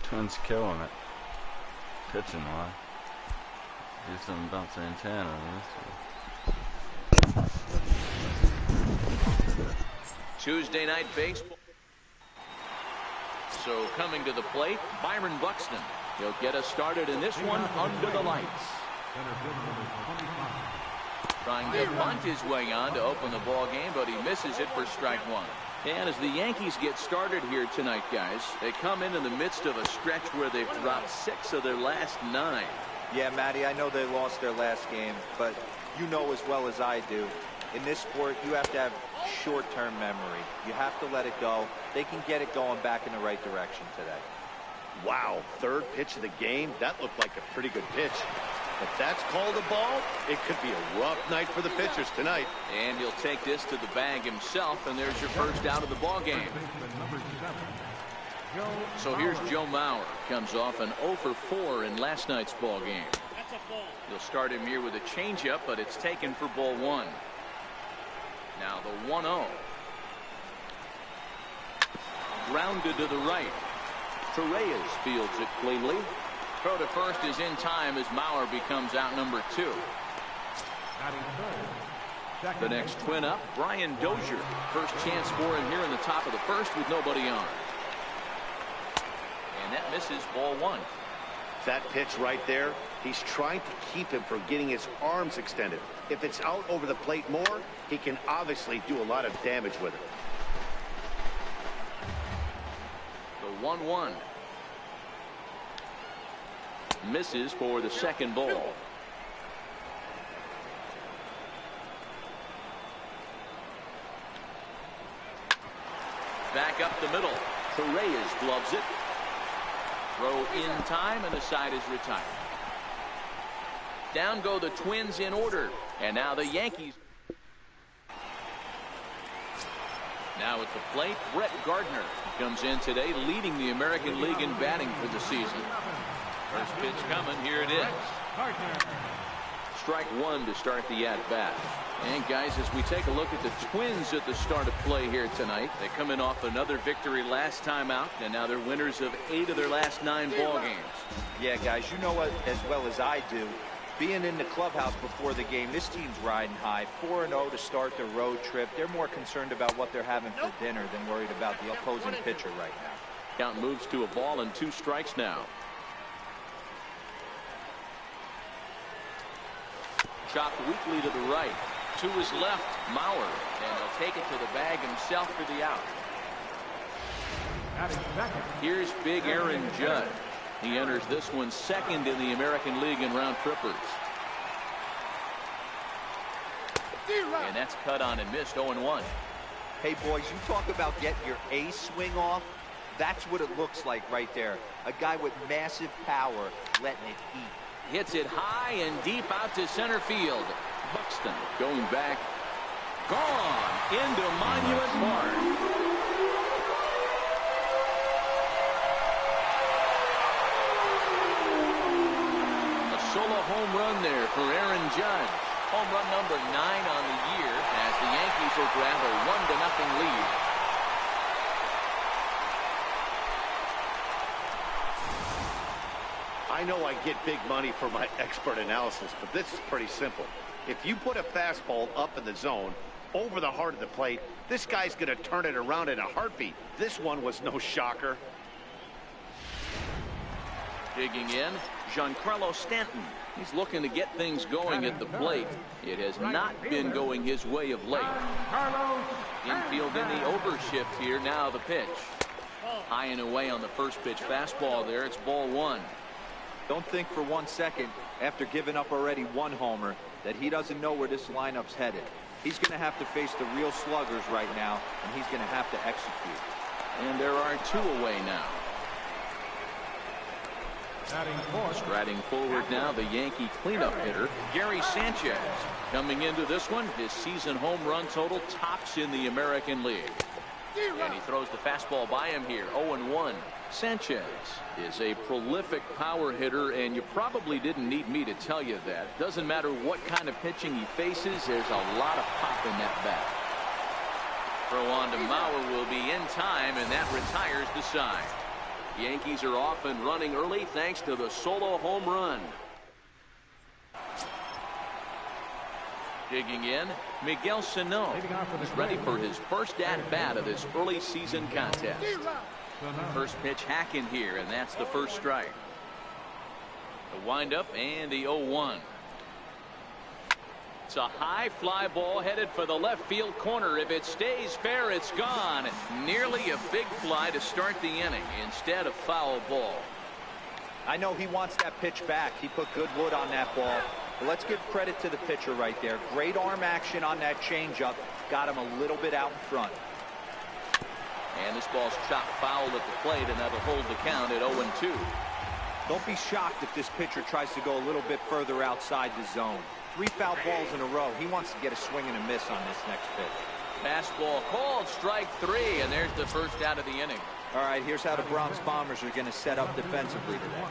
Twins killing it. Pitching wise. Do some bounce antenna on this one. Tuesday night baseball. So coming to the plate, Byron Buxton. He'll get us started in this one under the lights. Trying to bunt his way on to open the ball game, but he misses it for strike one. And as the Yankees get started here tonight, guys, they come in the midst of a stretch where they've dropped 6 of their last 9. Yeah, Matty, I know they lost their last game, but you know as well as I do, in this sport, you have to have short-term memory. You have to let it go. They can get it going back in the right direction today. Wow, third pitch of the game. That looked like a pretty good pitch. If that's called a ball, it could be a rough night for the pitchers tonight. And he'll take this to the bag himself, and there's your first out of the ball game. So here's Joe Mauer. Comes off an 0 for 4 in last night's ball game. He'll start him here with a changeup, but it's taken for ball 1. Now the 1-0. Grounded to the right. Torreyes fields it cleanly. Throw to first is in time as Mauer becomes out number 2. The next twin up, Brian Dozier. First chance for him here in the top of the first with nobody on. And that misses ball 1. That pitch right there, he's trying to keep him from getting his arms extended. If it's out over the plate more, he can obviously do a lot of damage with it. The 1-1. Misses for the second ball. Back up the middle. Torreyes gloves it. Throw in time, and the side is retired. Down go the Twins in order. And now the Yankees. Now at the plate, Brett Gardner comes in today, leading the American League in batting for the season. First pitch coming. Here it is. Strike 1 to start the at-bat. And guys, as we take a look at the Twins at the start of play here tonight, they come in off another victory last time out, and now they're winners of 8 of their last 9 ball games. Yeah, guys, you know what, as well as I do, being in the clubhouse before the game, this team's riding high. 4-0 to start their road trip. They're more concerned about what they're having for dinner than worried about the opposing pitcher right now. Count moves to a ball and 2 strikes now. Chopped weakly to the right. To his left, Mauer. And he'll take it to the bag himself for the out. Here's big Aaron Judge. He enters this one second in the American League in round trippers. And that's cut on and missed. 0-1. Hey, boys, you talk about getting your A swing off. That's what it looks like right there. A guy with massive power letting it eat. Hits it high and deep out to center field. Buxton going back. Gone into Monument Park. A solo home run there for Aaron Judge. Home run number 9 on the year as the Yankees will grab a 1-0 lead. I know I get big money for my expert analysis, but this is pretty simple. If you put a fastball up in the zone, over the heart of the plate, this guy's going to turn it around in a heartbeat. This one was no shocker. Digging in, Giancarlo Stanton. He's looking to get things going at the plate. It has not been going his way of late. Infield in the overshift here. Now the pitch. High and away on the first pitch fastball there. It's ball 1. Don't think for 1 second, after giving up already 1 homer, that he doesn't know where this lineup's headed. He's going to have to face the real sluggers right now, and he's going to have to execute. And there are 2 away now. Striding forward now, the Yankee cleanup hitter, Gary Sanchez. Coming into this one, his season home run total tops in the American League. And he throws the fastball by him here. 0-1. Sanchez is a prolific power hitter, and you probably didn't need me to tell you that. Doesn't matter what kind of pitching he faces, there's a lot of pop in that bat. Throw on to Mauer will be in time, and that retires the side. Yankees are off and running early thanks to the solo home run. Digging in, Miguel Sano. He's ready for his first at-bat of this early season contest. First pitch hacking here, and that's the first strike. The windup and the 0-1. It's a high fly ball headed for the left field corner. If it stays fair, it's gone. Nearly a big fly to start the inning instead of foul ball. I know he wants that pitch back. He put good wood on that ball. But let's give credit to the pitcher right there. Great arm action on that changeup. Got him a little bit out in front. And this ball's chopped foul at the plate, and that'll hold the count at 0-2. Don't be shocked if this pitcher tries to go a little bit further outside the zone. 3 foul balls in a row. He wants to get a swing and a miss on this next pitch. Fastball called, strike 3, and there's the first out of the inning. All right, here's how the Bronx Bombers are going to set up defensively today.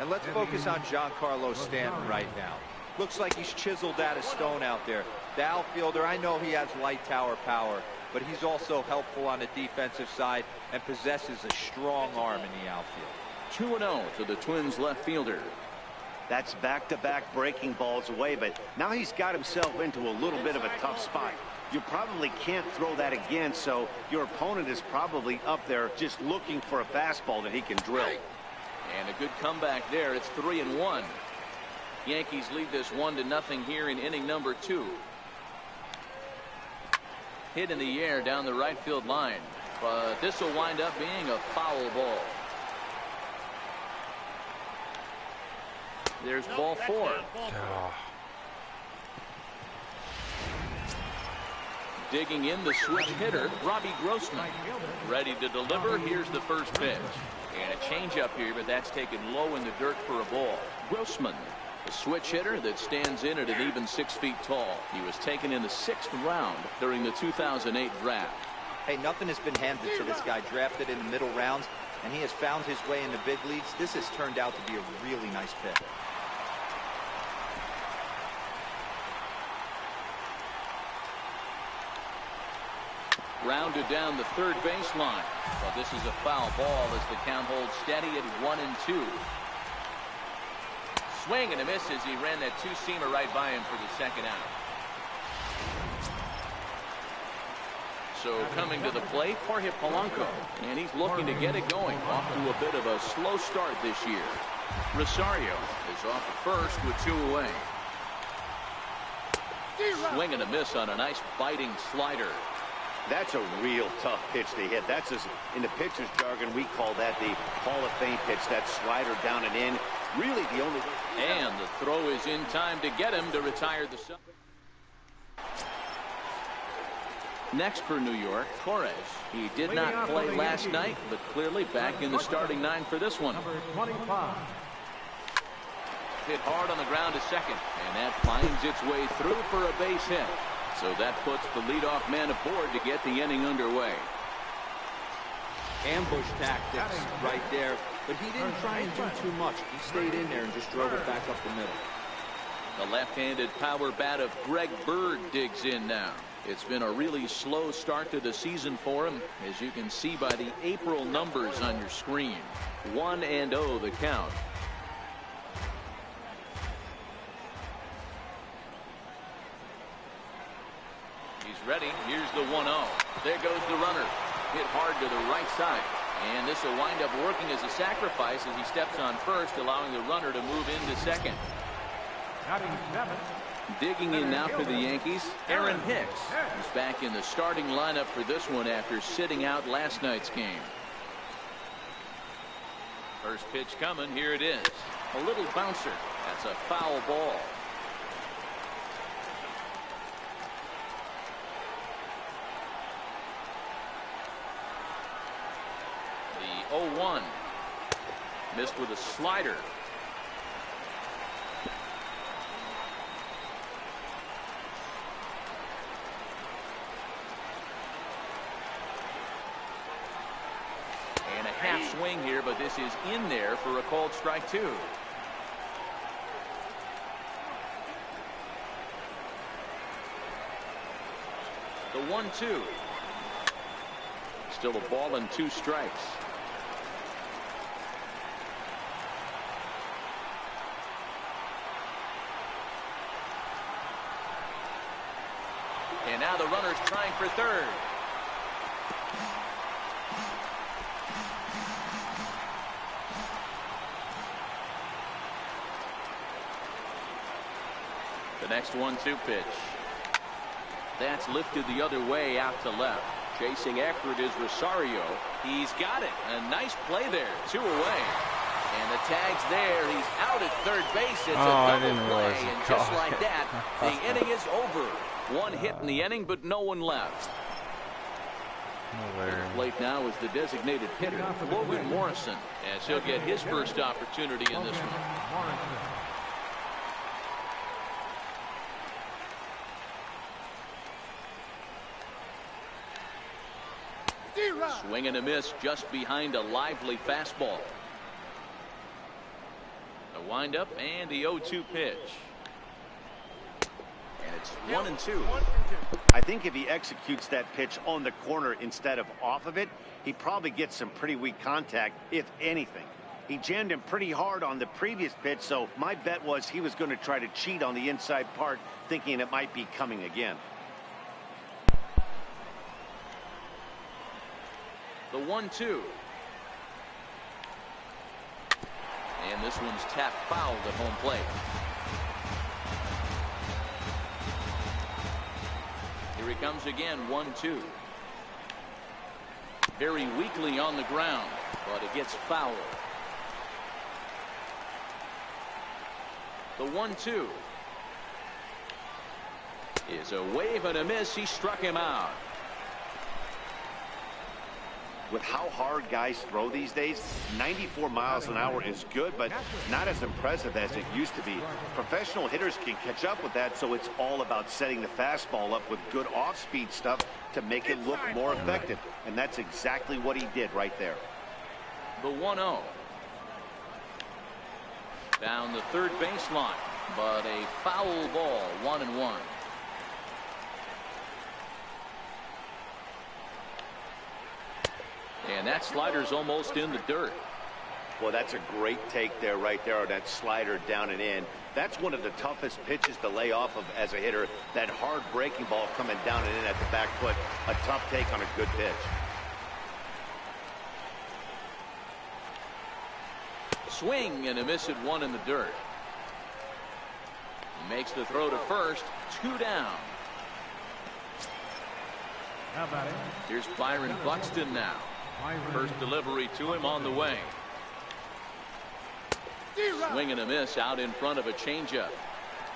And let's focus on Giancarlo Stanton right now. Looks like he's chiseled out of stone out there. The outfielder, I know he has light tower power, but he's also helpful on the defensive side and possesses a strong arm in the outfield. 2-0 to the Twins left fielder. That's back-to-back breaking balls away, but now he's got himself into a little bit of a tough spot. You probably can't throw that again, so your opponent is probably up there just looking for a fastball that he can drill. And a good comeback there. It's 3-1. Yankees lead this 1-0 here in inning number 2. Hit in the air down the right field line, but this will wind up being a foul ball. There's ball 4. Digging in, the switch hitter, Robbie Grossman. Ready to deliver. Here's the first pitch. And a changeup here, but that's taken low in the dirt for a ball. Grossman, a switch hitter that stands in at an even 6 feet tall. He was taken in the 6th round during the 2008 draft. Hey, nothing has been handed to this guy. Drafted in the middle rounds, and he has found his way in the big leagues. This has turned out to be a really nice pick. Rounded down the third baseline. But this is a foul ball as the count holds steady at 1-2. Swing and a miss as he ran that two-seamer right by him for the second out. So coming to the plate, Jorge Polanco, and he's looking to get it going. Off to a bit of a slow start this year. Rosario is off at first with 2 away. Swing and a miss on a nice biting slider. That's a real tough pitch to hit. That's in the pitcher's jargon, we call that the Hall of Fame pitch. That slider down and in. Really the only. And the throw is in time to get him to retire the sub. Next for New York, Torres. He did not play last night, but clearly back in the starting 9 for this one. Hit hard on the ground to second, and that finds its way through for a base hit. So that puts the leadoff man aboard to get the inning underway. Ambush tactics right there, but he didn't try and do too much. He stayed in there and just drove it back up the middle. The left-handed power bat of Greg Bird digs in now. It's been a really slow start to the season for him, as you can see by the April numbers on your screen. 1-0 the count. Ready. Here's the 1-0. There goes the runner. Hit hard to the right side. And this will wind up working as a sacrifice as he steps on first, allowing the runner to move into second. Digging in now for the Yankees, Aaron Hicks. He's back in the starting lineup for this one after sitting out last night's game. First pitch coming. Here it is. A little bouncer. That's a foul ball. The 0-1. Missed with a slider. And a half swing here, but this is in there for a called strike 2. The 1-2. Still a ball and 2 strikes. And now the runner's trying for third. The next 1-2 pitch. That's lifted the other way out to left. Chasing after it is Rosario. He's got it. A nice play there. 2 away. And the tag's there. He's out at third base. It's a double play. And just like that, the inning is over. 1 hit in the inning, but no one left. At the plate now is the designated hitter, Logan Morrison, as he'll get his first opportunity in this one. Swing and a miss just behind a lively fastball. A windup and the 0-2 pitch. And it's 1-2. I think if he executes that pitch on the corner instead of off of it, he probably gets some pretty weak contact, if anything. He jammed him pretty hard on the previous pitch, so my bet was he was going to try to cheat on the inside part, thinking it might be coming again. The 1-2. And this one's tapped foul at home plate. Here he comes again, 1-2. Very weakly on the ground, but it gets fouled. The 1-2 is a wave and a miss. He struck him out. With how hard guys throw these days, 94 miles an hour is good, but not as impressive as it used to be. Professional hitters can catch up with that, so it's all about setting the fastball up with good off-speed stuff to make it look more effective. And that's exactly what he did right there. The 1-0. Down the third baseline, but a foul ball, 1-1. And that slider's almost in the dirt. Well, that's a great take there, right there, on that slider down and in. That's one of the toughest pitches to lay off of as a hitter. That hard breaking ball coming down and in at the back foot. A tough take on a good pitch. Swing and a miss at 1 in the dirt. He makes the throw to first. 2 down. How about it? Here's Byron Buxton now. First delivery to him on the way. Swing and a miss out in front of a changeup.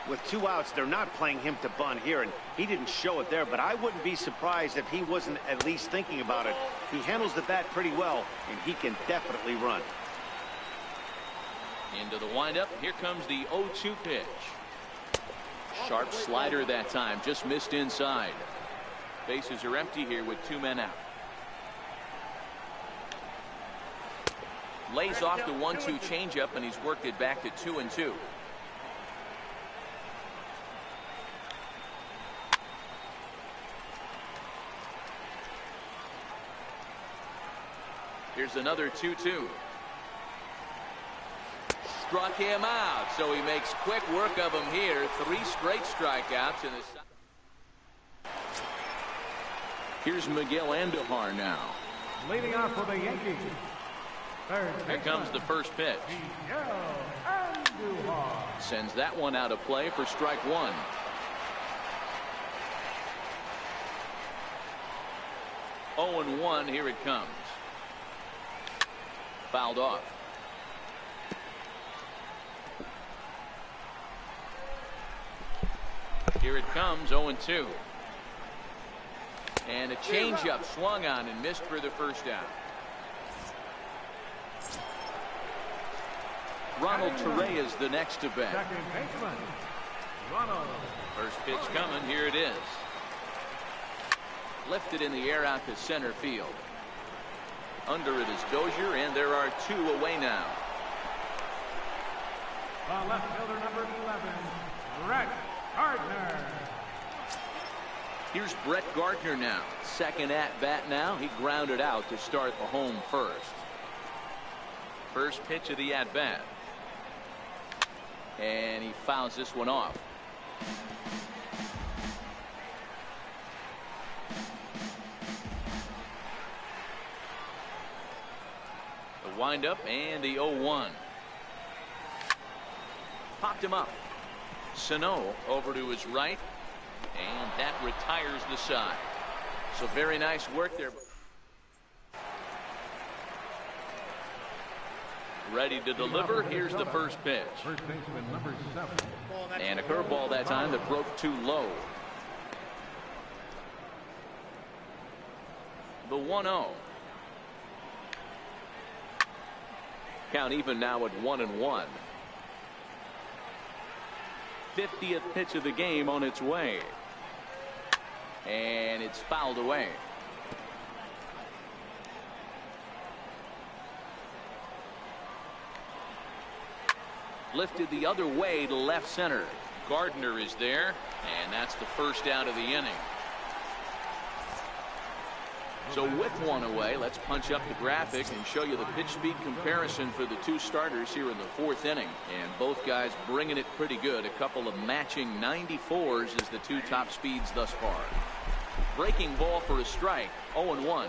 With 2 outs, they're not playing him to bunt here, and he didn't show it there, but I wouldn't be surprised if he wasn't at least thinking about it. He handles the bat pretty well, and he can definitely run. Into the windup. Here comes the 0-2 pitch. Sharp slider that time. Just missed inside. Bases are empty here with 2 men out. Lays off the 1-2 changeup, and he's worked it back to 2-2. Here's another 2-2. Struck him out, so he makes quick work of him here. 3 straight strikeouts in the. Here's Miguel Andujar now. Leading off for the Yankees. Here comes the first pitch. Sends that one out of play for strike 1. Oh and 1. Here it comes. Fouled off. Here it comes. 0-2. And a changeup swung on and missed for the first down. Ronald Torrey is the next to bat. First pitch coming. Here it is. Lifted in the air out to center field. Under it is Dozier, and there are 2 away now. The left fielder, number 11, Brett Gardner. Here's Brett Gardner now. Second at bat now. He grounded out to start the home first. First pitch of the at bat. And he fouls this one off. Wind up and the 0-1. Popped him up. Sano over to his right, and that retires the side. So very nice work there. Ready to deliver. Here's the first pitch. First baseman number 7. And a curveball that time that broke too low. The 1-0. Count even now at 1-1. 50th pitch of the game on its way. And it's fouled away. Lifted the other way to left center. Gardner is there, and that's the first out of the inning. So with one away, let's punch up the graphic and show you the pitch speed comparison for the two starters here in the fourth inning. And both guys bringing it pretty good. A couple of matching 94s as the two top speeds thus far. Breaking ball for a strike. 0-1.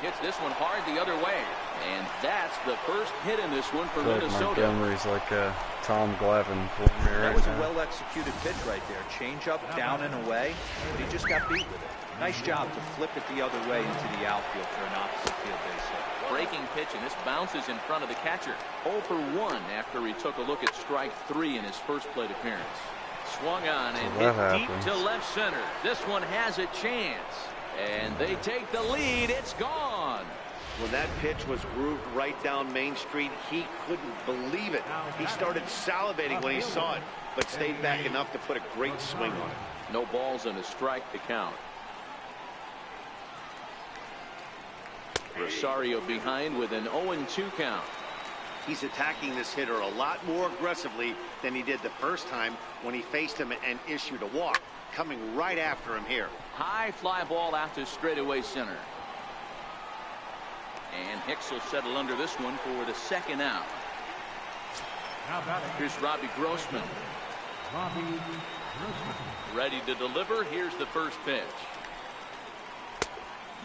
Hits this one hard the other way. And that's the first hit in this one for Minnesota. Montgomery's like Tom Glavine. That was a well-executed pitch right there. Change up, down and away, but he just got beat with it. Nice job to flip it the other way into the outfield for an opposite field base hit. Breaking pitch, and this bounces in front of the catcher. 0 for 1 after he took a look at strike 3 in his first plate appearance. Swung on and hit deep to left center. This one has a chance. And they take the lead. It's gone. When that pitch was grooved right down Main Street, he couldn't believe it. He started salivating when he saw it, but stayed back enough to put a great swing on it. No balls and a strike to count. Rosario behind with an 0-2 count. He's attacking this hitter a lot more aggressively than he did the first time when he faced him and issued a walk. Coming right after him here. High fly ball out to straightaway center. And Hicks will settle under this one for the second out. Here's Robbie Grossman. Ready to deliver. Here's the first pitch.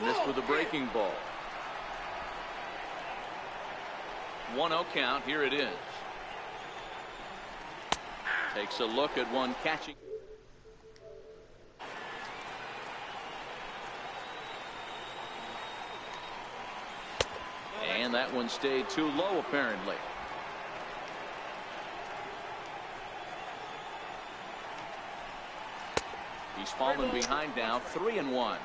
Missed with a breaking ball. 1-0 count. Here it is. Takes a look at one catching. And that one stayed too low, apparently. He's fallen behind now, 3-1.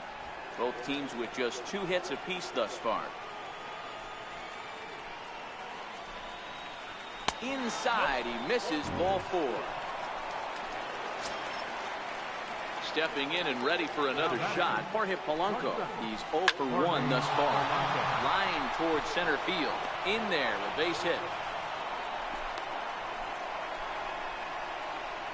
Both teams with just 2 hits apiece thus far. Inside, he misses, ball 4. Stepping in and ready for another shot, Jorge Polanco. He's 0 for 1 thus far. Line towards center field. In there, a base hit.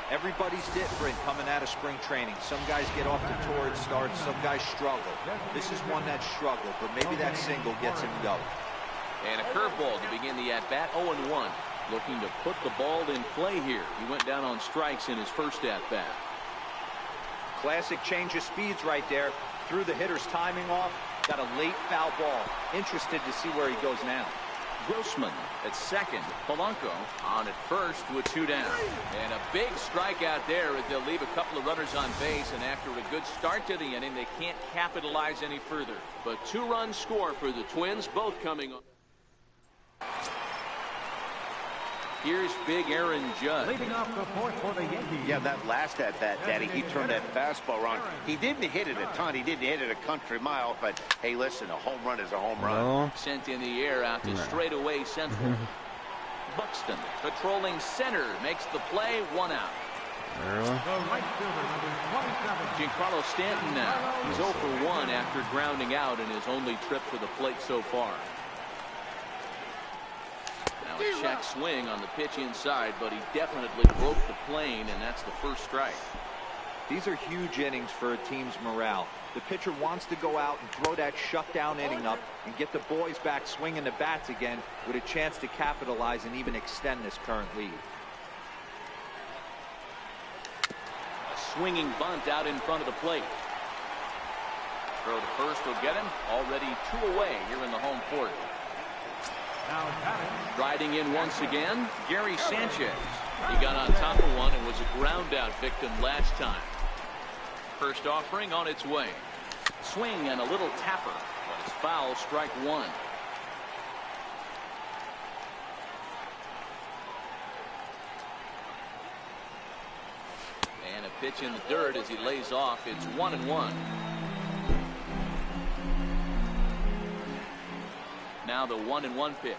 Everybody's different coming out of spring training. Some guys get off to torrid starts, some guys struggle. This is one that struggled, but maybe that single gets him going. And a curveball to begin the at-bat, 0-1. Looking to put the ball in play here. He went down on strikes in his first at-bat. Classic change of speeds right there. Threw the hitter's timing off. Got a late foul ball. Interested to see where he goes now. Grossman at second. Polanco on at first with 2 down. And a big strikeout there as they'll leave a couple of runners on base. And after a good start to the inning, they can't capitalize any further. But 2-run score for the Twins, both coming on. Here's big Aaron Judge. Leading off the fourth for the Yankees. Yeah, that last at-bat, Daddy, he turned that fastball around. He didn't hit it a ton. He didn't hit it a country mile. But, hey, listen, a home run is a home run. No. Sent in the air out to straightaway central. Buxton patrolling center makes the play. 1 out. The right fielder, number 27. Giancarlo Stanton now. He's 0 for 1 after grounding out in his only trip to the plate so far. Now a check swing on the pitch inside, but he definitely broke the plane, and that's the first strike. These are huge innings for a team's morale. The pitcher wants to go out and throw that shutdown inning up and get the boys back swinging the bats again with a chance to capitalize and even extend this current lead. A swinging bunt out in front of the plate. Throw to first will get him. Already 2 away here in the home fourth. Now batting. Riding in once again, Gary Sanchez. He got on top of one and was a ground out victim last time. First offering on its way. Swing and a little tapper, but it's foul, strike one. And a pitch in the dirt as he lays off. It's 1-1. Now the 1-1 pitch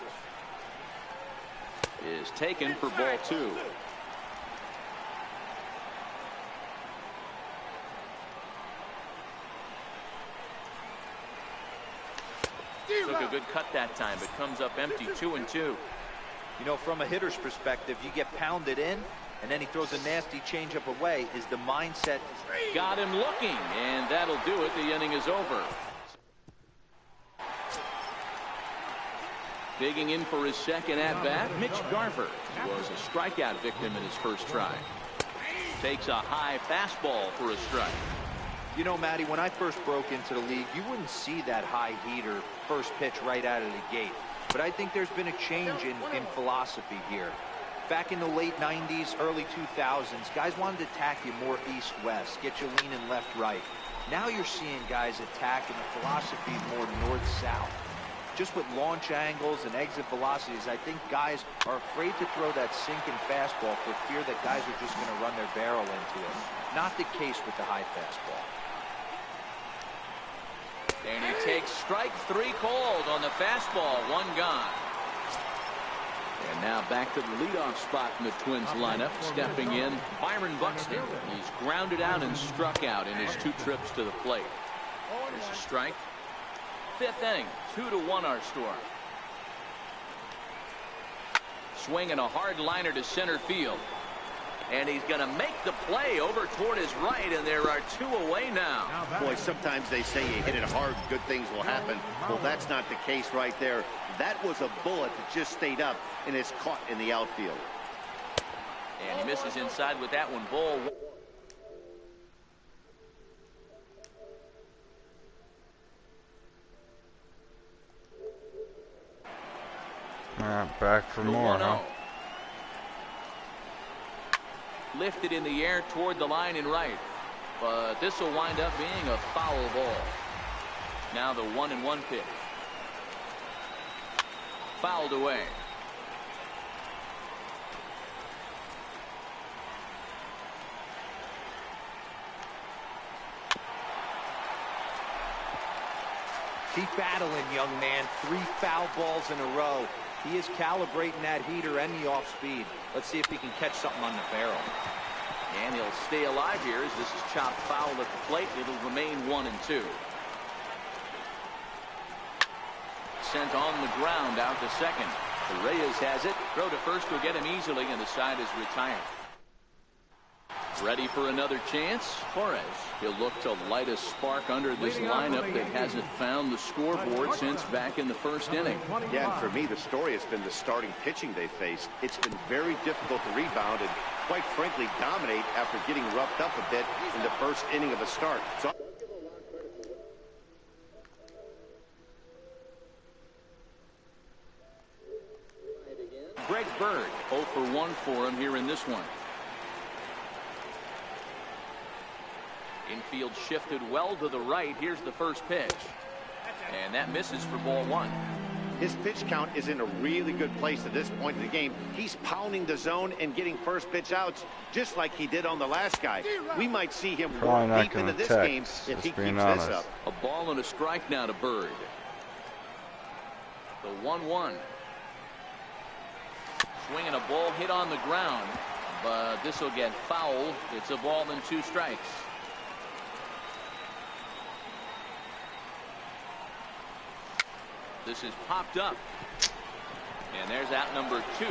is taken for ball 2. Took a good cut that time, but comes up empty. 2-2. You know, from a hitter's perspective, you get pounded in, and then he throws a nasty changeup away. Is the mindset? Got him looking, and that'll do it. The inning is over. Digging in for his second at-bat, Mitch Garver. He was a strikeout victim in his first try. Takes a high fastball for a strike. You know, Matty, when I first broke into the league, you wouldn't see that high heater first pitch right out of the gate. But I think there's been a change in philosophy here. Back in the late 90s, early 2000s, guys wanted to attack you more east-west, get you leaning left-right. Now you're seeing guys attack, and the philosophy is more north-south. Just with launch angles and exit velocities, I think guys are afraid to throw that sinking fastball for fear that guys are just going to run their barrel into it. Not the case with the high fastball. And he takes strike 3 called on the fastball. 1 gone. And now back to the leadoff spot in the Twins lineup. Stepping in, Byron Buxton. He's grounded out and struck out in his 2 trips to the plate. There's a strike. 5th inning, 2-1 our score. Swinging a hard liner to center field. And he's going to make the play over toward his right, and there are 2 away now. Boy, sometimes they say you hit it hard, good things will happen. Well, that's not the case right there. That was a bullet that just stayed up and is caught in the outfield. And he misses inside with that one. Ball 1. Back for more, huh? Lifted in the air toward the line and right. But this will wind up being a foul ball. Now the 1-1 pitch. Fouled away. Keep battling, young man. 3 foul balls in a row. He is calibrating that heater and the off speed. Let's see if he can catch something on the barrel. And he'll stay alive here as this is chopped foul at the plate. It'll remain 1-2. Sent on the ground out to second. Reyes has it. Throw to first will get him easily, and the side is retired. Ready for another chance? Torres. He'll look to light a spark under this lineup that hasn't found the scoreboard since back in the first inning. Yeah, and for me, the story has been the starting pitching they faced. It's been very difficult to rebound and, quite frankly, dominate after getting roughed up a bit in the first inning of a start. So Greg Bird, 0 for 1 for him here in this one. Infield shifted well to the right. Here's the first pitch. And that misses for ball 1. his pitch count is in a really good place at this point in the game. He's pounding the zone and getting first pitch outs just like he did on the last guy. We might see him Probably deep into this game if he keeps this up. A ball and a strike now to Bird. The 1-1. Swinging a ball hit on the ground, but this will get fouled. It's a ball and 2 strikes. This is popped up, and there's out number 2.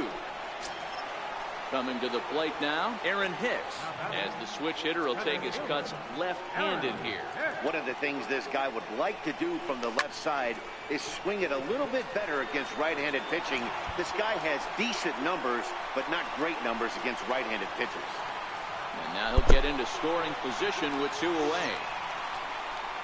Coming to the plate now, Aaron Hicks, as the switch hitter will take his cuts left-handed here. One of the things this guy would like to do from the left side is swing it a little bit better against right-handed pitching. This guy has decent numbers, but not great numbers against right-handed pitchers. And now he'll get into scoring position with 2 away.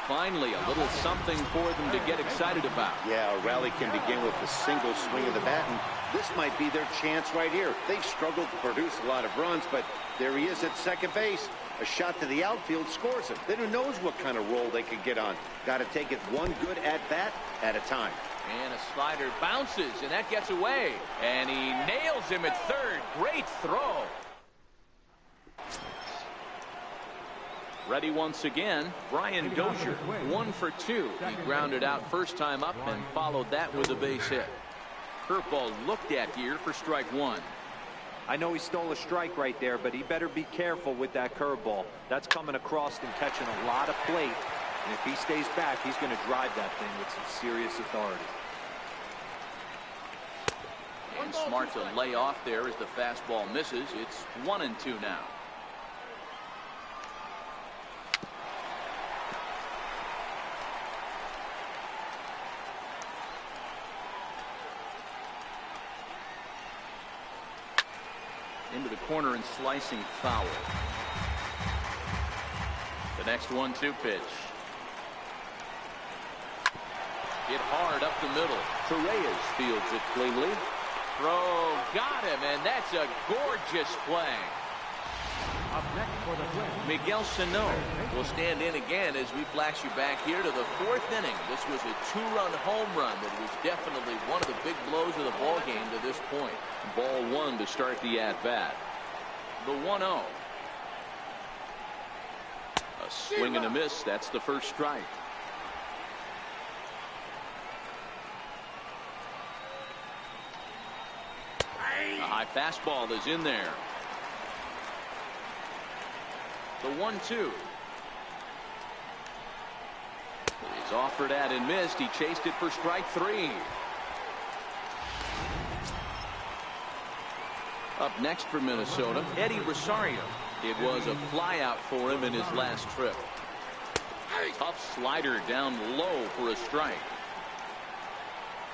Finally, a little something for them to get excited about. Yeah, a rally can begin with a single swing of the bat, and this might be their chance right here. They've struggled to produce a lot of runs, but there he is at second base. A shot to the outfield scores him. Then who knows what kind of roll they could get on. Got to take it one good at-bat at a time. And a slider bounces, and that gets away. And he nails him at third. Great throw. Ready once again, Brian Dozier, 1 for 2. He grounded out first time up and followed that with a base hit. Curveball looked at here for strike 1. I know he stole a strike right there, but he better be careful with that curveball. That's coming across and catching a lot of plate. And if he stays back, he's going to drive that thing with some serious authority. And smart to lay off there as the fastball misses. It's 1-2 now. Into the corner and slicing foul. The next 1-2 pitch. Hit hard up the middle. Torreyes fields it cleanly. Throw got him, and that's a gorgeous play. Up next for the Twins, Miguel Sano will stand in again as we flash you back here to the 4th inning. This was a 2-run home run that was definitely one of the big blows of the ball game to this point. Ball 1 to start the at-bat. The 1-0. A swing and a miss. That's the first strike. A high fastball is in there. The 1-2. He's offered at and missed. He chased it for strike 3. Up next for Minnesota, Eddie Rosario. It was a flyout for him in his last trip. Tough slider down low for a strike.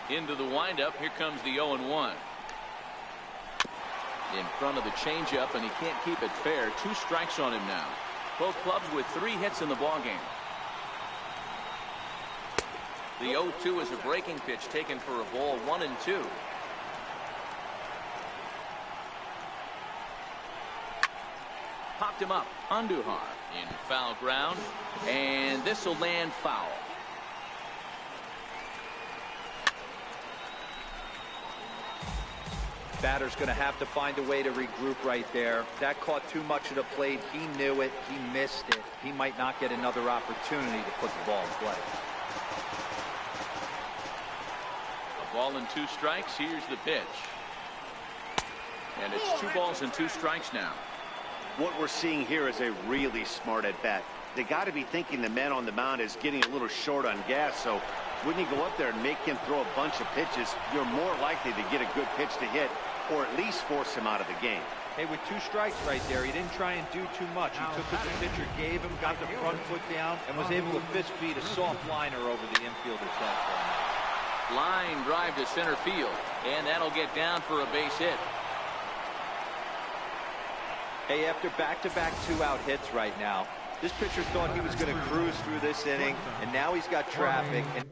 Into the windup. Here comes the 0-1. In front of the changeup, and he can't keep it fair. 2 strikes on him now. Both clubs with 3 hits in the ballgame. The 0-2 is a breaking pitch taken for a ball. 1-2. Popped him up. Andujar in foul ground, and this will land foul. Batter's going to have to find a way to regroup right there. That caught too much of the plate. He knew it. He missed it. He might not get another opportunity to put the ball in play. A ball and 2 strikes. Here's the pitch. And it's 2 balls and 2 strikes now. What we're seeing here is a really smart at-bat. They got to be thinking the man on the mound is getting a little short on gas, so when you go up there and make him throw a bunch of pitches, you're more likely to get a good pitch to hit, or at least force him out of the game. Hey, with 2 strikes right there, he didn't try and do too much. He took what the pitcher gave him, got the front foot down, and was able to fist feed a soft liner over the infielder's head. Line drive to center field, and that'll get down for a base hit. Hey, after back-to-back 2-out hits right now, this pitcher thought he was going to cruise through this inning, and now he's got traffic. And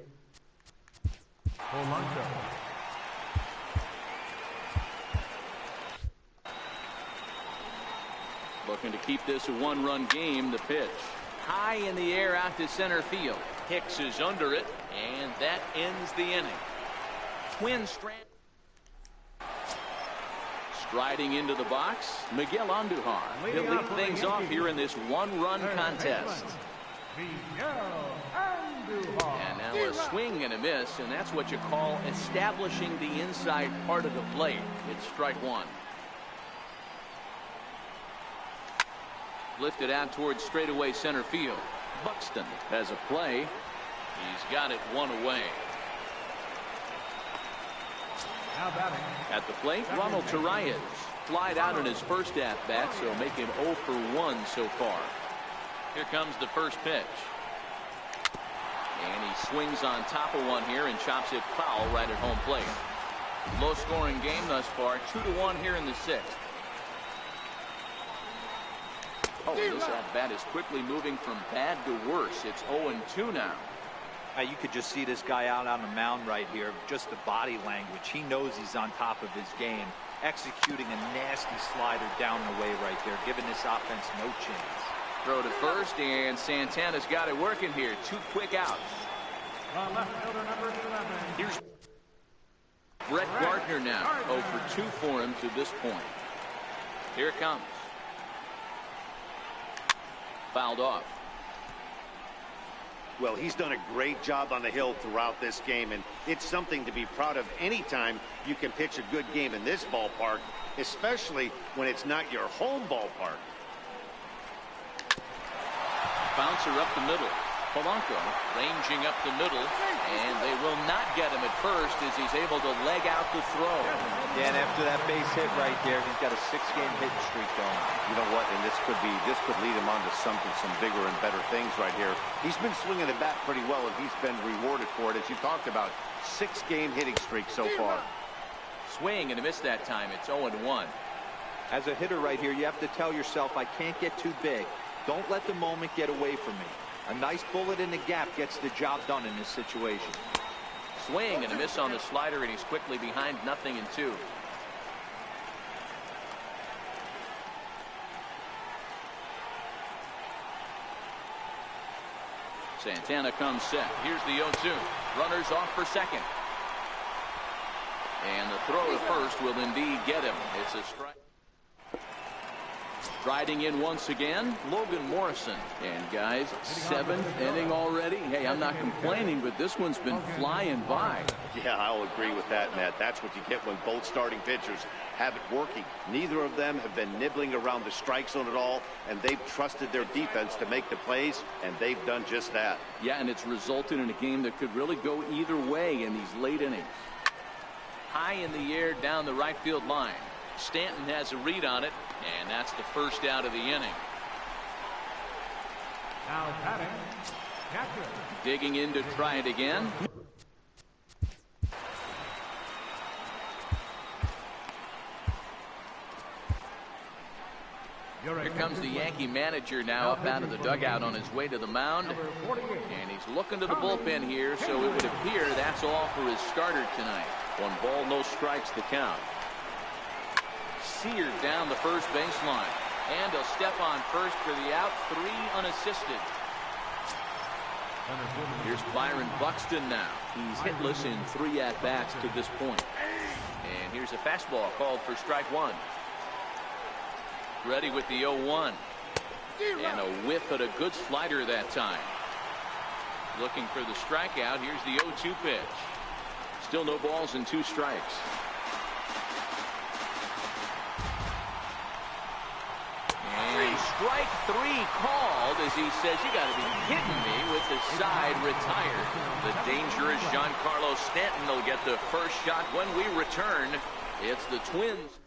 looking to keep this a 1-run game. The pitch high in the air out to center field. Hicks is under it, and that ends the inning. Twins striding into the box, Miguel Andujar. He'll lead things off here in this 1-run contest. And now a swing and a miss, and that's what you call establishing the inside part of the plate. It's strike 1. Lifted out towards straightaway center field. Buxton has a play. He's got it 1 away. At the plate, Ronald Torreyes flied out in his first at-bat, so make him 0 for 1 so far. Here comes the first pitch. And he swings on top of one here and chops it foul right at home plate. Low-scoring game thus far, 2-1 here in the 6th. Oh, this at-bat is quickly moving from bad to worse. It's 0-2 now. You could just see this guy out on the mound right here. Just the body language. He knows he's on top of his game. Executing a nasty slider down the way right there, giving this offense no chance. Throw to first, and Santana's got it working here. 2 quick outs. The left fielder, number 11. Here's Brett Gardner now. 0 for 2 for him to this point. Here it comes. Fouled off. Well, he's done a great job on the hill throughout this game, and it's something to be proud of anytime you can pitch a good game in this ballpark, especially when it's not your home ballpark. Bouncer up the middle. Polanco ranging up the middle, and they will not get him at first as he's able to leg out the throw. Yeah, and after that base hit right there, he's got a 6-game hitting streak going. You know what? And this could lead him on to some bigger and better things right here. He's been swinging the bat pretty well, and he's been rewarded for it, as you talked about. 6-game hitting streak so far. Swing and a miss that time. It's 0-1. As a hitter right here, you have to tell yourself, I can't get too big. Don't let the moment get away from me. A nice bullet in the gap gets the job done in this situation. Swing and a miss on the slider, and he's quickly behind 0-2. Santana comes set. Here's the 0-2. Runners off for second. And the throw to first will indeed get him. It's a strike. Riding in once again, Logan Morrison. And guys, 7th inning already. Hey, I'm not complaining, but this one's been flying by. Yeah, I'll agree with that, Matt. That's what you get when both starting pitchers have it working. Neither of them have been nibbling around the strike zone at all, and they've trusted their defense to make the plays, and they've done just that. Yeah, and it's resulted in a game that could really go either way in these late innings. High in the air down the right field line. Stanton has a read on it, and that's the first out of the inning. Now batting, catcher. Digging in to try it again. Here comes the Yankee manager now up out of the dugout on his way to the mound. And he's looking to the bullpen here, so it would appear that's all for his starter tonight. 1 ball, no strikes to count. Seared down the first baseline, and he'll step on first for the out. 3 unassisted. Here's Byron Buxton now. He's hitless in 3 at-bats to this point. And here's a fastball called for strike 1. Ready with the 0-1. And a whiff at a good slider that time. Looking for the strikeout. Here's the 0-2 pitch. Still no balls and 2 strikes. And strike 3 called as he says, you got to be kidding me, with the side retired. The dangerous Giancarlo Stanton will get the first shot when we return. It's the Twins.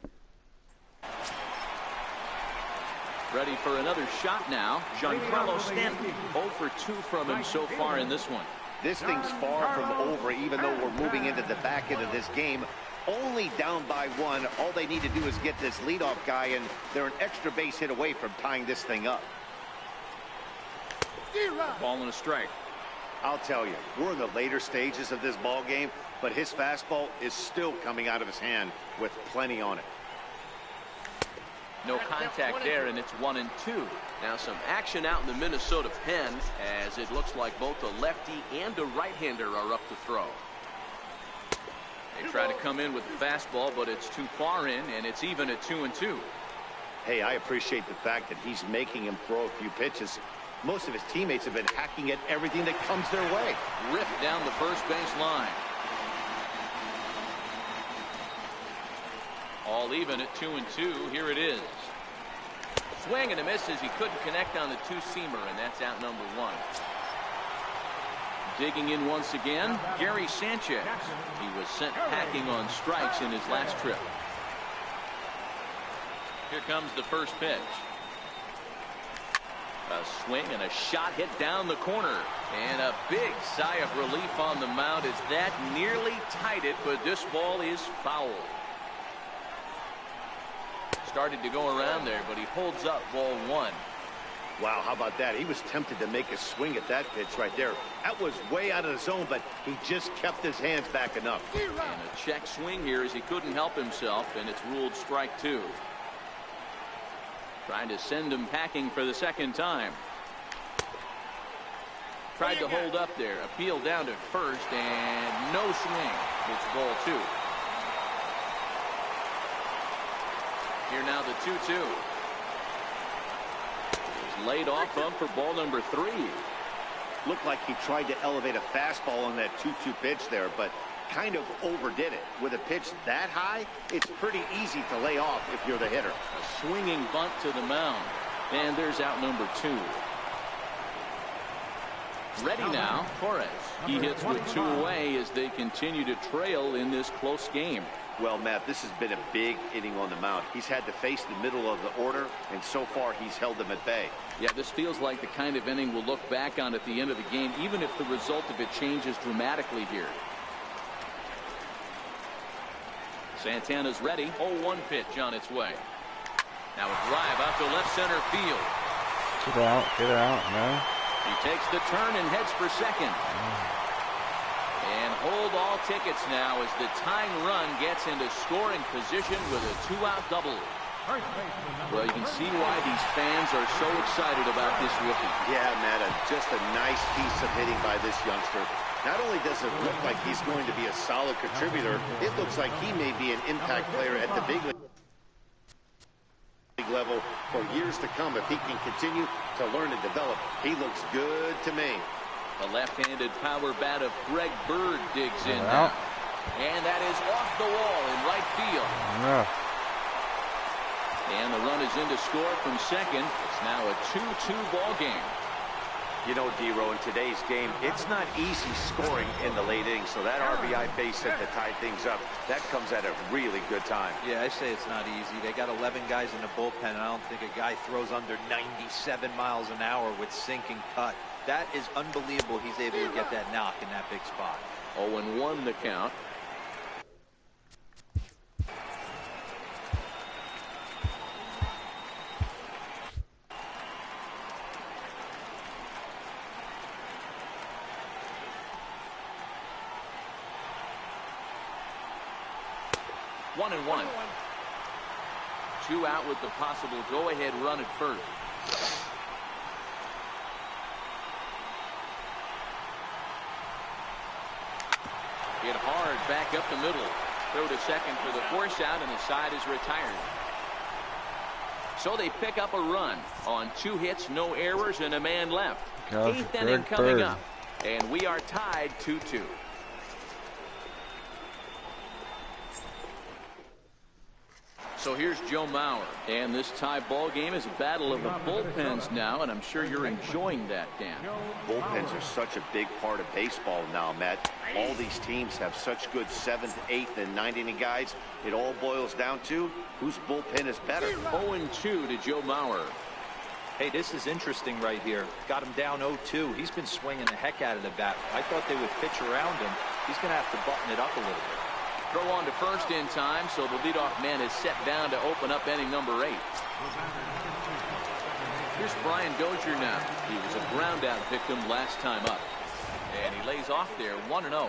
Ready for another shot now. Giancarlo Stanton, 0 for 2 from him so far in this one. This thing's far from over, even though we're moving into the back end of this game. Only down by 1. All they need to do is get this leadoff guy, and they're an extra base hit away from tying this thing up. Ball and a strike. I'll tell you, we're in the later stages of this ball game, but his fastball is still coming out of his hand with plenty on it. No contact there, and it's 1-2. Now some action out in the Minnesota pen, as it looks like both a lefty and a right-hander are up to throw. They try to come in with the fastball, but it's too far in, and it's even at 2-2. Hey, I appreciate the fact that he's making him throw a few pitches. Most of his teammates have been hacking at everything that comes their way. Ripped down the first base line. All even at 2-2. Here it is. Swing and a miss as he couldn't connect on the 2-seamer, and that's out number 1. Digging in once again, Gary Sanchez. He was sent packing on strikes in his last trip. Here comes the first pitch. A swing and a shot hit down the corner. And a big sigh of relief on the mound as that nearly tied it, but this ball is foul. Started to go around there, but he holds up ball 1. Wow, how about that? He was tempted to make a swing at that pitch right there. That was way out of the zone, but he just kept his hands back enough. And a check swing here as he couldn't help himself, and it's ruled strike 2. Trying to send him packing for the second time. Tried to hold up there. Appeal down to first, and no swing. It's ball 2. Here now the 2-2. Laid off him for ball number 3. Looked like he tried to elevate a fastball on that 2-2 pitch there, but kind of overdid it. With a pitch that high, it's pretty easy to lay off if you're the hitter. A swinging bunt to the mound. And there's out number 2. Ready now, Torres. He hits with 2 away as they continue to trail in this close game. Well, Matt, this has been a big inning on the mound. He's had to face the middle of the order, and so far he's held them at bay. Yeah, this feels like the kind of inning we'll look back on at the end of the game, even if the result of it changes dramatically here. Santana's ready. 0-1 pitch on its way. Now a drive out to left center field. Get out, no. He takes the turn and heads for second. And hold all tickets now as the tying run gets into scoring position with a 2-out double. Well, you can see why these fans are so excited about this rookie. Yeah, Matt, just a nice piece of hitting by this youngster. Not only does it look like he's going to be a solid contributor, it looks like he may be an impact player at the big league level for years to come if he can continue to learn and develop. He looks good to me. The left-handed power bat of Greg Bird digs in now. And that is off the wall in right field. And the run is in to score from second. It's now a 2-2 ball game. You know, D-Row, in today's game, it's not easy scoring in the late innings, so that RBI base hit to tie things up, that comes at a really good time. Yeah, I say it's not easy. They got 11 guys in the bullpen, and I don't think a guy throws under 97 miles an hour with sinking cut. That is unbelievable. He's able to get that knock in that big spot. 0-1 the count. One and one. 2 out with the possible go-ahead run at first. Hit hard back up the middle. Throw to second for the force out, and the side is retired. So they pick up a run on 2 hits, no errors, and a man left. 8th inning coming up, and we are tied 2-2. So here's Joe Mauer, and this tie ball game is a battle of the bullpens now, and I'm sure you're enjoying that, Dan. Bullpens are such a big part of baseball now, Matt. All these teams have such good 7th, 8th, and 9th inning guys. It all boils down to whose bullpen is better. 0-2 to Joe Mauer. Hey, this is interesting right here. Got him down 0-2. He's been swinging the heck out of the bat. I thought they would pitch around him. He's going to have to button it up a little bit. Throw on to first in time, so the leadoff man is set down to open up inning number 8. Here's Brian Dozier now. He was a ground-out victim last time up. And he lays off there, 1-0.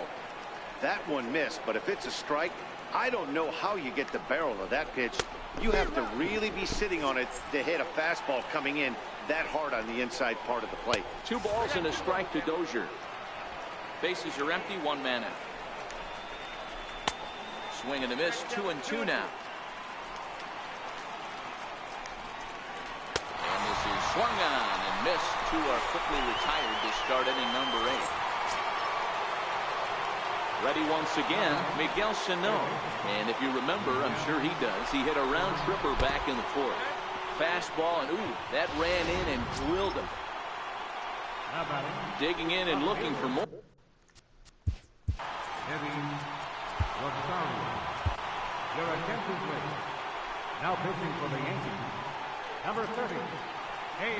That one missed, but if it's a strike, I don't know how you get the barrel of that pitch. You have to really be sitting on it to hit a fastball coming in that hard on the inside part of the plate. 2 balls and a strike to Dozier. Bases are empty, 1 man out. Swing and a miss, 2-2 now. And this is swung on and missed. 2 are quickly retired to start inning number 8. Ready once again, Miguel Sano. And if you remember, I'm sure he does, he hit a round tripper back in the 4th. Fastball, and ooh, that ran in and drilled him. Digging in and looking for more. Your attention, please. Now pitching for the Yankees, number 30, Amen.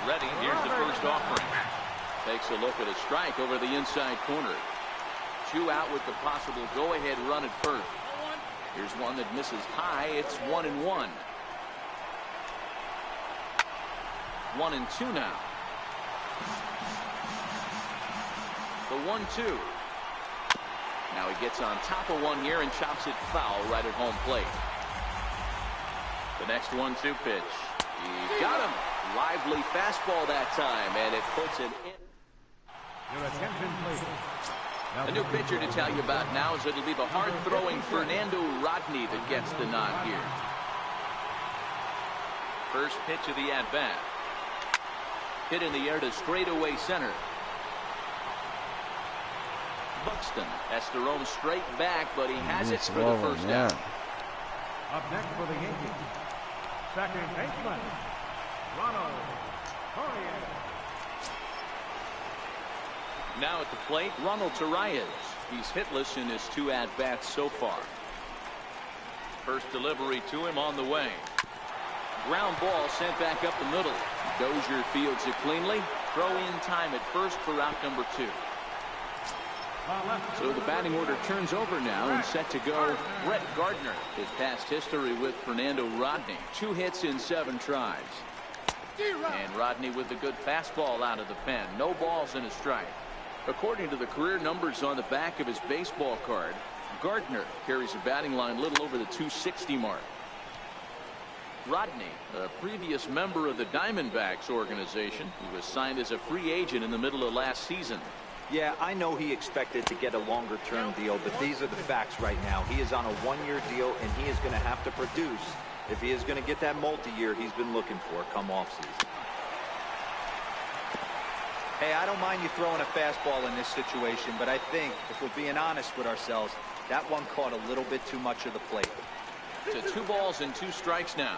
Ready. Here's the first offering. Takes a look at a strike over the inside corner. 2 out with the possible go-ahead run at first. Here's one that misses high. It's 1-1. 1-2 now. The 1-2. Now he gets on top of one here and chops it foul right at home plate. The next 1-2 pitch. He got him. Lively fastball that time, and it puts it in. Your attention, please. A new pitcher to tell you about now is it'll be the hard-throwing Fernando Rodney that gets the nod here. First pitch of the at-bat. Hit in the air to straightaway center. Buxton has to roam straight back, but he has it for the first down. Up next for the Yankees, second baseman, Ronald Torres. Now at the plate, Ronald Torres. He's hitless in his 2 at-bats so far. First delivery to him on the way. Ground ball sent back up the middle. Dozier fields it cleanly. Throw in time at first for out number 2. So the batting order turns over now and set to go. Brett Gardner. His past history with Fernando Rodney. 2 hits in 7 tries. And Rodney with a good fastball out of the pen. No balls and a strike. According to the career numbers on the back of his baseball card, Gardner carries a batting line a little over the 260 mark. Rodney, a previous member of the Diamondbacks organization, he was signed as a free agent in the middle of last season. Yeah, I know he expected to get a longer-term deal, but these are the facts right now. He is on a 1-year deal, and he is going to have to produce if he is going to get that multi-year he's been looking for come offseason. Hey, I don't mind you throwing a fastball in this situation, but I think, if we're being honest with ourselves, that one caught a little bit too much of the plate. To 2 balls and 2 strikes now.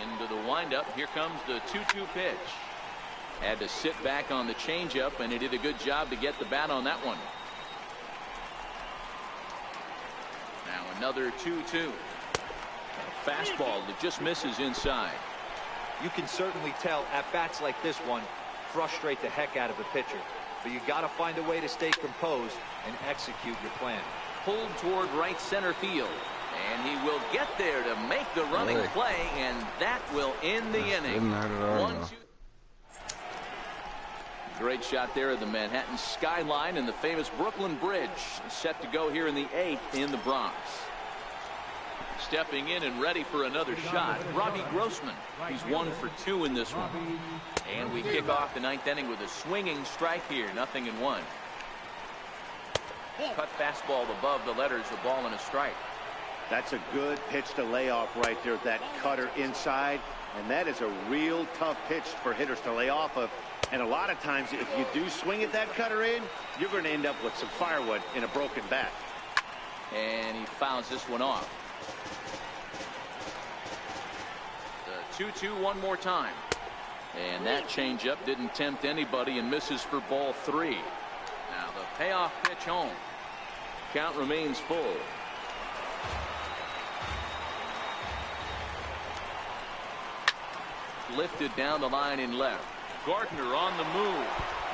Into the windup. Here comes the 2-2 pitch. Had to sit back on the changeup, and he did a good job to get the bat on that one. Now another 2-2. A fastball that just misses inside. You can certainly tell at bats like this one frustrate the heck out of a pitcher. But you got to find a way to stay composed and execute your plan. Pulled toward right center field. And he will get there to make the running play, and that will end the inning. 1-2. Great shot there of the Manhattan skyline and the famous Brooklyn Bridge. Set to go here in the 8th in the Bronx. Stepping in and ready for another shot, Robbie Grossman. He's 1 for 2 in this one. And we kick off the 9th inning with a swinging strike here. 0-1. Cut fastball above the letters, a ball and a strike. That's a good pitch to lay off right there. That cutter inside. And that is a real tough pitch for hitters to lay off of. And a lot of times, if you do swing at that cutter in, you're going to end up with some firewood in a broken bat. And he fouls this one off. The 2-2 one more time. And that changeup didn't tempt anybody and misses for ball 3. Now the payoff pitch home. Count remains full. Lifted down the line in left. Gardner on the move,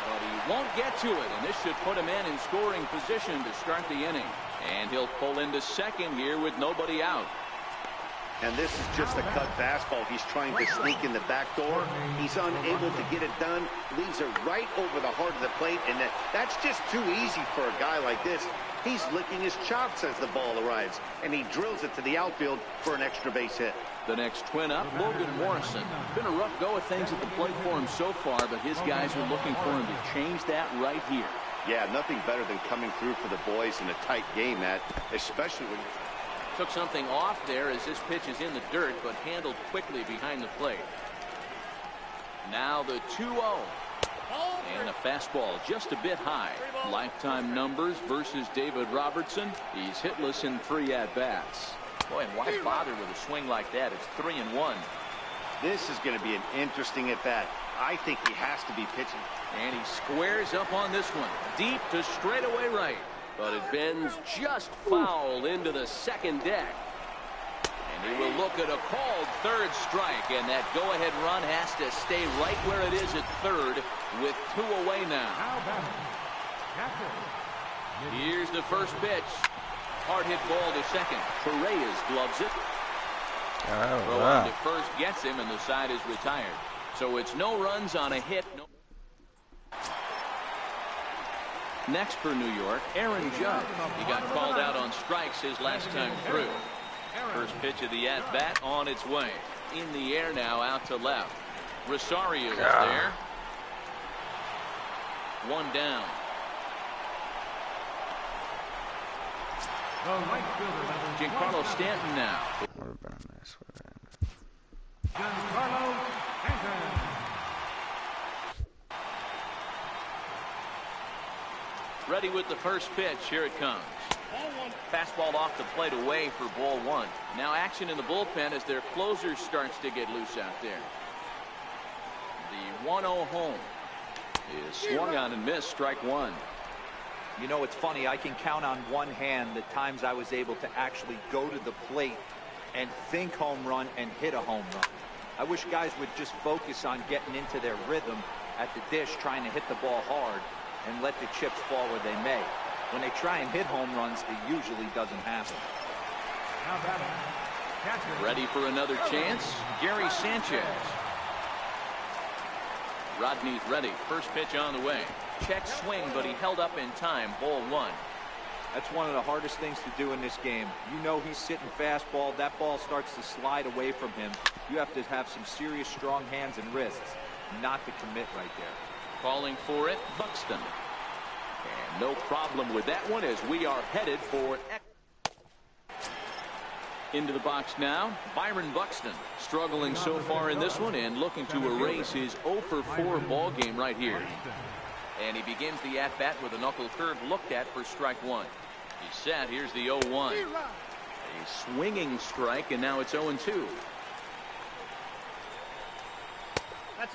but he won't get to it, and this should put him in scoring position to start the inning. And he'll pull into second here with nobody out. And this is just a cut fastball. He's trying to sneak in the back door. He's unable to get it done. Leaves it right over the heart of the plate, and that's just too easy for a guy like this. He's licking his chops as the ball arrives, and he drills it to the outfield for an extra base hit. The next twin up, Logan Morrison. Been a rough go of things at the plate for him so far, but his guys are looking for him to change that right here. Yeah, nothing better than coming through for the boys in a tight game, Matt, especially when... Took something off there as this pitch is in the dirt, but handled quickly behind the plate. Now the 2-0. And a fastball just a bit high. Lifetime numbers versus David Robertson. He's hitless in 3 at-bats. Boy, and why bother with a swing like that? It's 3-1. This is going to be an interesting at-bat. I think he has to be pitching. And he squares up on this one. Deep to straightaway right. But it bends just foul into the second deck. And he will look at a called third strike. And that go-ahead run has to stay right where it is at third with 2 away now. Here's the first pitch. hard hit ball to second. Torres gloves it. Oh, Throw wow. on to first gets him, and the side is retired. So it's no runs on a hit. No. Next for New York, Aaron Judge. He got called out on strikes his last time through. First pitch of the at-bat on its way. In the air now, out to left. Rosario is there. One down. Giancarlo Stanton now. Would have been a nice one. Giancarlo Stanton. Ready with the first pitch. Here it comes. Fastball off the plate away for ball one. Now action in the bullpen as their closer starts to get loose out there. The 1-0 home is swung on and missed. Strike one. You know, it's funny. I can count on one hand the times I was able to actually go to the plate and think home run and hit a home run. I wish guys would just focus on getting into their rhythm at the dish, trying to hit the ball hard and let the chips fall where they may. When they try and hit home runs, it usually doesn't happen. Ready for another chance? Gary Sanchez. Rodney's ready. First pitch on the way. Check swing, but he held up in time. Ball one. That's one of the hardest things to do in this game. You know he's sitting fastball. That ball starts to slide away from him. You have to have some serious strong hands and wrists not to commit right there. Calling for it, Buxton. And no problem with that one as we are headed for into the box now. Byron Buxton struggling so far in this one and looking to erase his 0 for 4 ball game right here. And he begins the at-bat with a knuckle curve looked at for strike one. He's set. Here's the 0-1. A swinging strike, and now it's 0-2.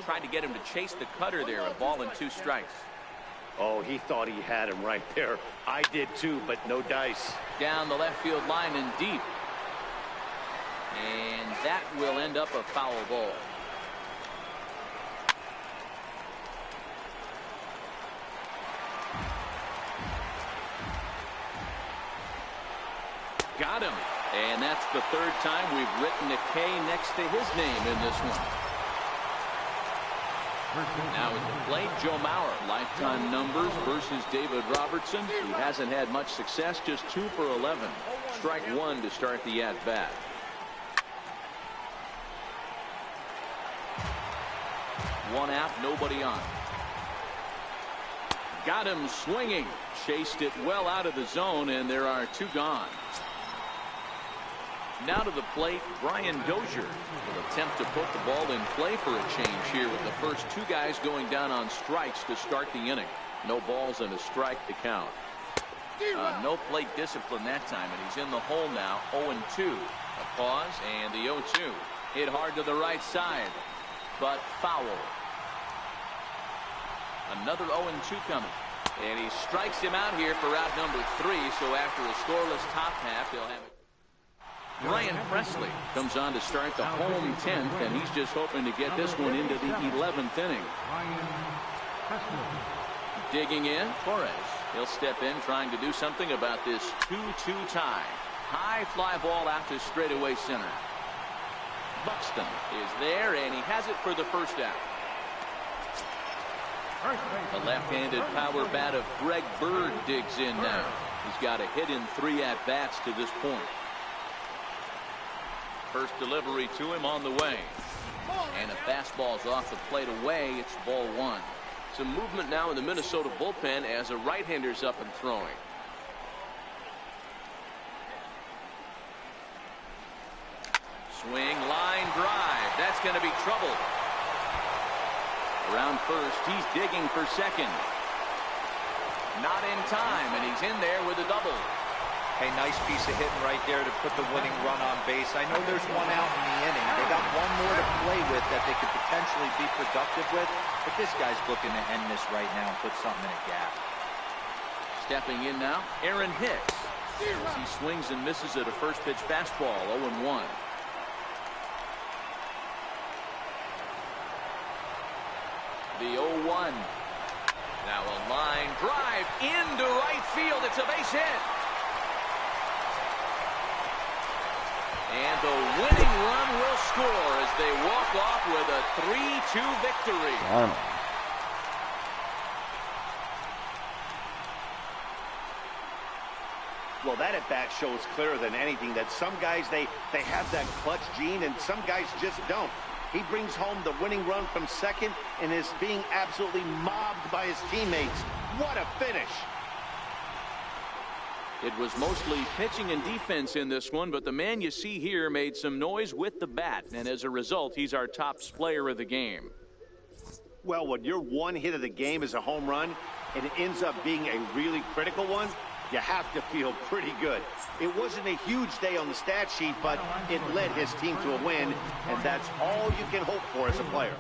Tried to get him to chase the cutter there. A ball and 2 strikes. Oh, he thought he had him right there. I did too, but no dice. Down the left field line and deep. And that will end up a foul ball. Got him. And that's the 3rd time we've written a K next to his name in this one. Now at the plate, Joe Mauer. Lifetime numbers versus David Robertson, who hasn't had much success, just 2 for 11. Strike one to start the at-bat. One out, nobody on. Got him swinging. Chased it well out of the zone, and there are 2 gone. Now to the plate, Brian Dozier will attempt to put the ball in play for a change here with the first 2 guys going down on strikes to start the inning. No balls and a strike to count. No plate discipline that time, and he's in the hole now. 0-2. A pause, and the 0-2. Hit hard to the right side, but foul. Another 0-2 coming. And he strikes him out here for out number 3, so after a scoreless top half, they'll have it. Ryan Presley comes on to start the home 10th, and he's just hoping to get this one into the 11th inning. Digging in, Torres. He'll step in trying to do something about this 2-2 tie. High fly ball out to straightaway center. Buxton is there, and he has it for the first out. The left-handed power bat of Greg Bird digs in now. He's got a hit in 3 at-bats to this point. First delivery to him on the way. And a fastball's off the plate away. It's ball one. Some movement now in the Minnesota bullpen as a right-hander's up and throwing. Swing, line drive. That's going to be trouble. Around first, he's digging for second. Not in time, and he's in there with a double. Hey, nice piece of hitting right there to put the winning run on base. I know there's 1 out in the inning. They got 1 more to play with that they could potentially be productive with, but this guy's looking to end this right now and put something in a gap. Stepping in now, Aaron Hicks. As he swings and misses at a first pitch fastball, 0-1. The 0-1. Now a line drive into right field. It's a base hit. And the winning run will score as they walk off with a 3-2 victory. Well, that at-bat shows clearer than anything that some guys, they have that clutch gene, and some guys just don't. He brings home the winning run from second and is being absolutely mobbed by his teammates. What a finish. It was mostly pitching and defense in this one, but the man you see here made some noise with the bat, and as a result, he's our top player of the game. Well, when your one hit of the game is a home run, and it ends up being a really critical one, you have to feel pretty good. It wasn't a huge day on the stat sheet, but it led his team to a win, and that's all you can hope for as a player.